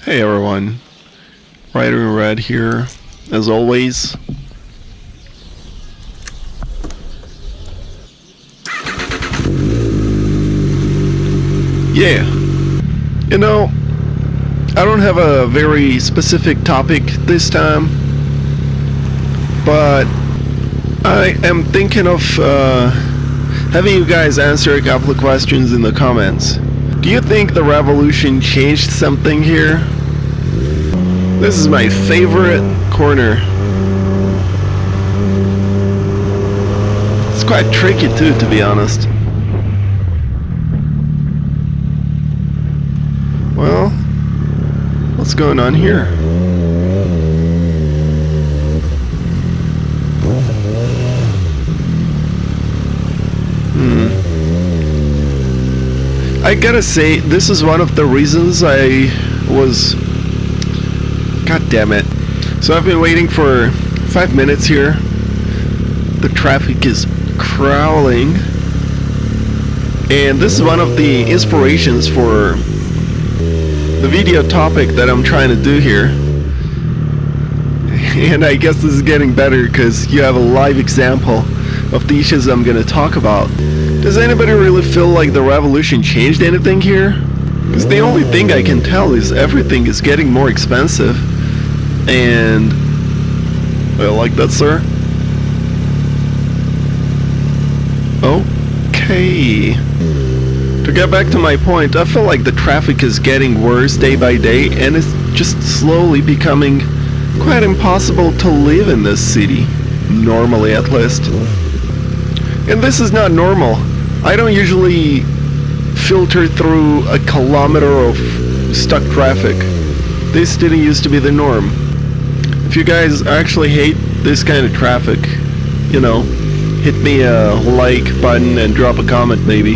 Hey everyone, Rider in Red here, as always. Yeah, you know, I don't have a very specific topic this time, but I am thinking of having you guys answer a couple of questions in the comments. Do you think the revolution changed something here? This is my favorite corner. It's quite tricky too, to be honest. Well, what's going on here? I gotta say, this is one of the reasons I was... God damn it. So I've been waiting for 5 minutes here. The traffic is crawling. And this is one of the inspirations for the video topic that I'm trying to do here. And I guess this is getting better because you have a live example of the issues I'm gonna talk about. Does anybody really feel like the revolution changed anything here? Because the only thing I can tell is everything is getting more expensive. And... like that, sir? Okay. To get back to my point, I feel like the traffic is getting worse day by day, and it's just slowly becoming quite impossible to live in this city. Normally, at least. And this is not normal. I don't usually filter through a kilometer of stuck traffic. This didn't used to be the norm. If you guys actually hate this kind of traffic, you know, hit me a like button and drop a comment maybe.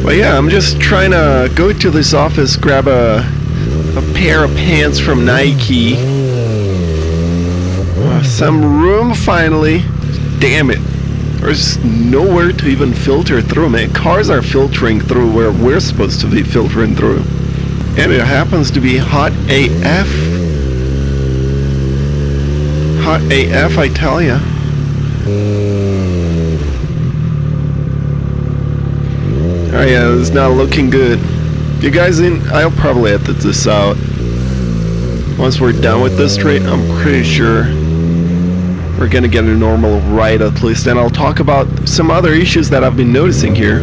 But yeah, I'm just trying to go to this office, grab a pair of pants from Nike. Some room finally. Damn it. There's nowhere to even filter through, man. Cars are filtering through where we're supposed to be filtering through. And it happens to be hot AF. Hot AF, I tell ya. Oh yeah, it's not looking good. You guys in? I'll probably edit this out. Once we're done with this trade, I'm pretty sure we're gonna get a normal ride at least, and I'll talk about some other issues that I've been noticing here.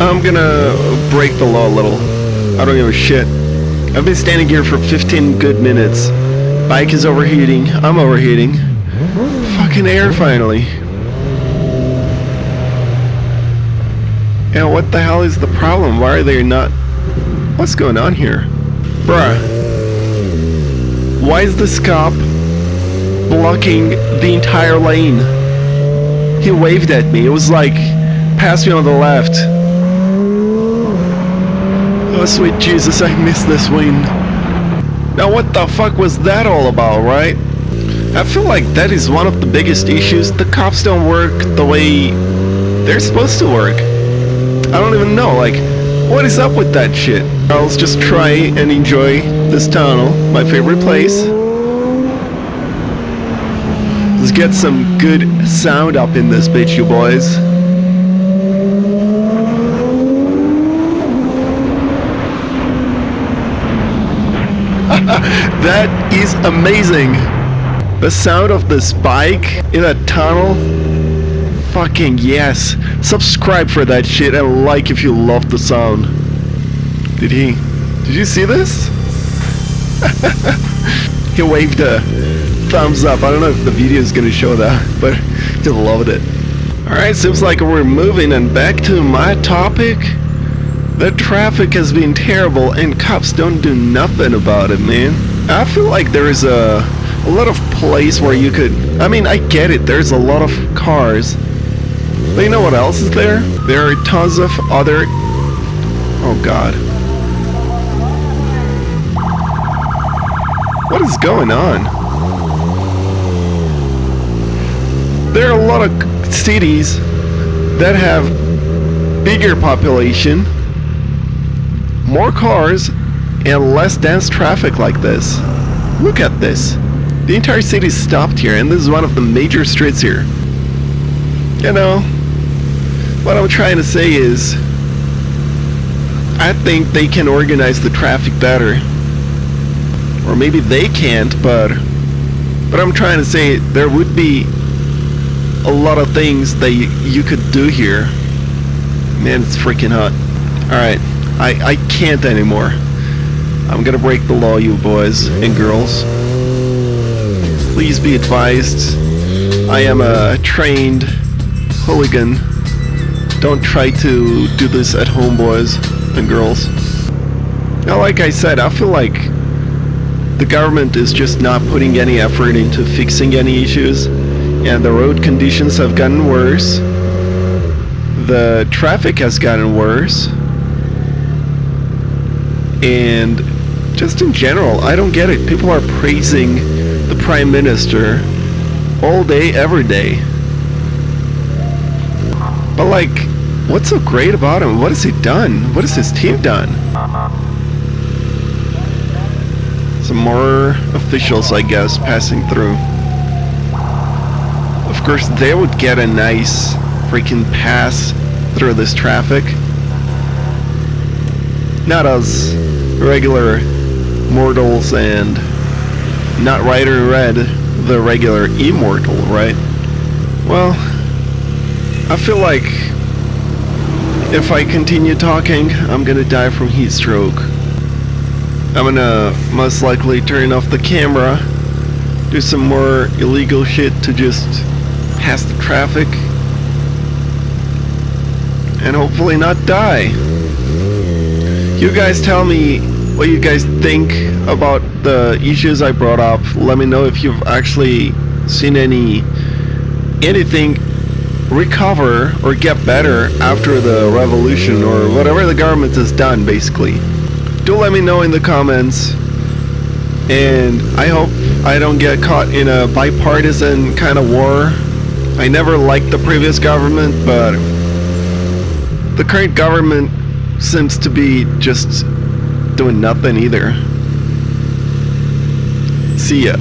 I'm gonna break the law a little. I don't give a shit. I've been standing here for 15 good minutes. Bike is overheating. I'm overheating. Fucking air finally. And what the hell is the problem? Why are they not... What's going on here? Bruh. Why is this cop blocking the entire lane? He waved at me. It was like, pass me on the left. Oh sweet Jesus, I missed this win. Now what the fuck was that all about, right? I feel like that is one of the biggest issues. The cops don't work the way they're supposed to work. I don't even know, like, what is up with that shit? I'll just try and enjoy this tunnel, my favorite place. Let's get some good sound up in this bitch, you boys. That is amazing. The sound of this bike in a tunnel. Fucking yes. Subscribe for that shit and like if you love the sound. Did you see this? He waved a thumbs up. I don't know if the video is gonna show that, but just loved it. Alright, seems like we're moving, and back to my topic. The traffic has been terrible and cops don't do nothing about it, man. I feel like there is a lot of place where you could... I mean, I get it, there's a lot of cars. But you know what else is there? There are tons of other... Oh god. What is going on? lot of cities that have bigger population, more cars, and less dense traffic like this. Look at this. The entire city is stopped here, and this is one of the major streets here. You know, what I'm trying to say is, I think they can organize the traffic better. Or maybe they can't, but I'm trying to say there would be a lot of things that you could do here. Man, it's freaking hot. Alright, I can't anymore. I'm gonna break the law, you boys and girls. Please be advised, I am a trained hooligan. Don't try to do this at home, boys and girls. Now, like I said, I feel like the government is just not putting any effort into fixing any issues, and the road conditions have gotten worse. The traffic has gotten worse. And just in general, I don't get it. People are praising the Prime Minister all day, every day. But like, what's so great about him? What has he done? What has his team done? Some more officials, I guess, passing through. Of course, they would get a nice freaking pass through this traffic. Not us regular mortals, and not Rider in Red, the regular immortal, right? Well, I feel like if I continue talking, I'm gonna die from heat stroke. I'm gonna most likely turn off the camera, do some more illegal shit to just pass the traffic, and hopefully not die. You guys tell me what you guys think about the issues I brought up. Let me know if you've actually seen anything recover or get better after the revolution, or whatever the government has done, basically. Do let me know in the comments, and I hope I don't get caught in a bipartisan kind of war. I never liked the previous government, but the current government seems to be just doing nothing either. See ya.